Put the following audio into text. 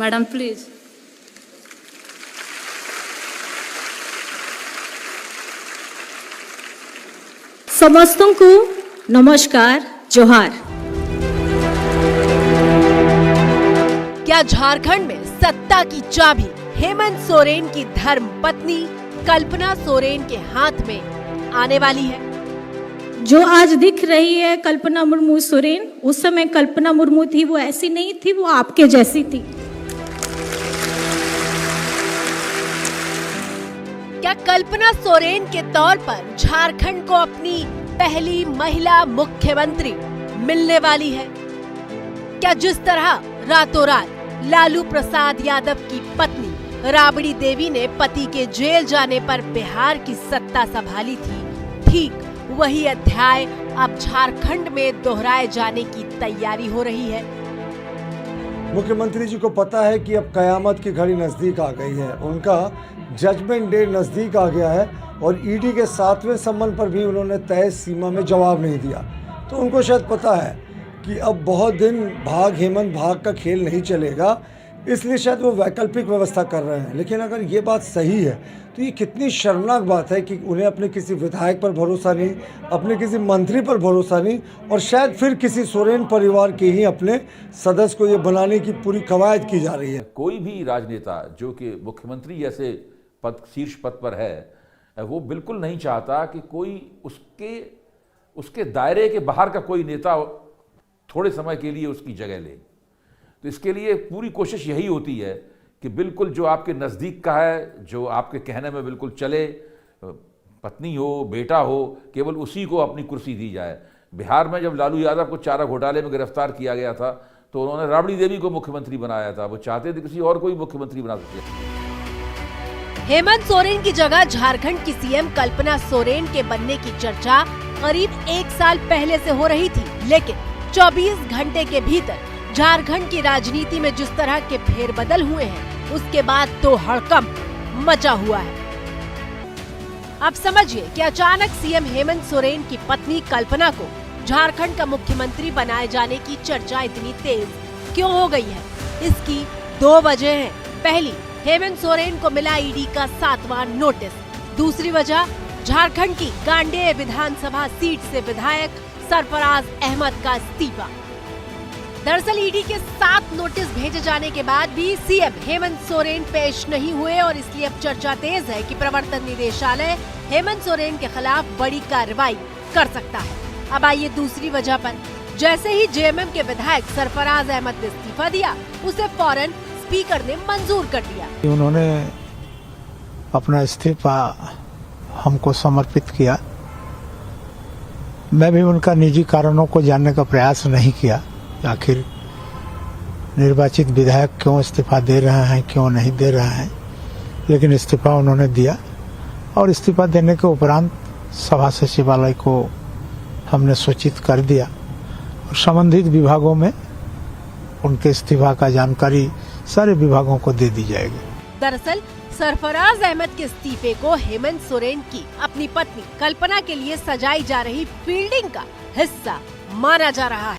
Madam please. समस्तों को नमस्कार, जोहार। क्या झारखंड में सत्ता की चाबी हेमंत सोरेन की धर्म पत्नी कल्पना सोरेन के हाथ में आने वाली है? जो आज दिख रही है कल्पना मुर्मू सोरेन, उस समय कल्पना मुर्मू थी, वो ऐसी नहीं थी, वो आपके जैसी थी। क्या कल्पना सोरेन के तौर पर झारखंड को अपनी पहली महिला मुख्यमंत्री मिलने वाली है? क्या जिस तरह रातों रात लालू प्रसाद यादव की पत्नी राबड़ी देवी ने पति के जेल जाने पर बिहार की सत्ता संभाली थी, ठीक वही अध्याय अब झारखंड में दोहराए जाने की तैयारी हो रही है। मुख्यमंत्री जी को पता है कि अब कयामत की घड़ी नज़दीक आ गई है, उनका जजमेंट डे नज़दीक आ गया है और ईडी के 7वें सम्मन पर भी उन्होंने तय सीमा में जवाब नहीं दिया। तो उनको शायद पता है कि अब बहुत दिन भाग हेमंत भाग का खेल नहीं चलेगा, इसलिए शायद वो वैकल्पिक व्यवस्था कर रहे हैं। लेकिन अगर ये बात सही है तो ये कितनी शर्मनाक बात है कि उन्हें अपने किसी विधायक पर भरोसा नहीं, अपने किसी मंत्री पर भरोसा नहीं और शायद फिर किसी सोरेन परिवार के ही अपने सदस्य को ये बनाने की पूरी कवायद की जा रही है। कोई भी राजनेता जो कि मुख्यमंत्री जैसे पद, शीर्ष पद पर है, वो बिल्कुल नहीं चाहता कि कोई उसके दायरे के बाहर का कोई नेता थोड़े समय के लिए उसकी जगह ले। तो इसके लिए पूरी कोशिश यही होती है कि बिल्कुल जो आपके नज़दीक का है, जो आपके कहने में बिल्कुल चले, पत्नी हो, बेटा हो, केवल उसी को अपनी कुर्सी दी जाए। बिहार में जब लालू यादव को चारा घोटाले में गिरफ्तार किया गया था तो उन्होंने राबड़ी देवी को मुख्यमंत्री बनाया था, वो चाहते थे किसी और को ही मुख्यमंत्री बना सकते। हेमंत सोरेन की जगह झारखंड की सीएम कल्पना सोरेन के बनने की चर्चा करीब 1 साल पहले से हो रही थी, लेकिन 24 घंटे के भीतर झारखंड की राजनीति में जिस तरह के फेरबदल हुए हैं, उसके बाद तो हड़कंप मचा हुआ है। अब समझिए कि अचानक सीएम हेमंत सोरेन की पत्नी कल्पना को झारखंड का मुख्यमंत्री बनाए जाने की चर्चा इतनी तेज क्यों हो गई है? इसकी 2 वजह हैं। पहली, हेमंत सोरेन को मिला ईडी का 7वां नोटिस। दूसरी वजह, झारखंड की गांडेय विधानसभा सीट से विधायक सरफराज अहमद का इस्तीफा। दरअसल ईडी के 7 नोटिस भेजे जाने के बाद भी सीएम हेमंत सोरेन पेश नहीं हुए और इसलिए अब चर्चा तेज है कि प्रवर्तन निदेशालय हेमंत सोरेन के खिलाफ बड़ी कार्रवाई कर सकता है। अब आइए दूसरी वजह पर। जैसे ही जेएमएम के विधायक सरफराज अहमद ने इस्तीफा दिया, उसे फौरन स्पीकर ने मंजूर कर दिया। उन्होंने अपना इस्तीफा हमको समर्पित किया। मैं भी उनका निजी कारणों को जानने का प्रयास नहीं किया, आखिर निर्वाचित विधायक क्यों इस्तीफा दे रहे हैं, क्यों नहीं दे रहे हैं, लेकिन इस्तीफा उन्होंने दिया और इस्तीफा देने के उपरांत सभा सचिवालय को हमने सूचित कर दिया और संबंधित विभागों में उनके इस्तीफा का जानकारी सारे विभागों को दे दी जाएगी। दरअसल सरफराज अहमद के इस्तीफे को हेमंत सोरेन की अपनी पत्नी कल्पना के लिए सजाई जा रही फील्डिंग का हिस्सा माना जा रहा है।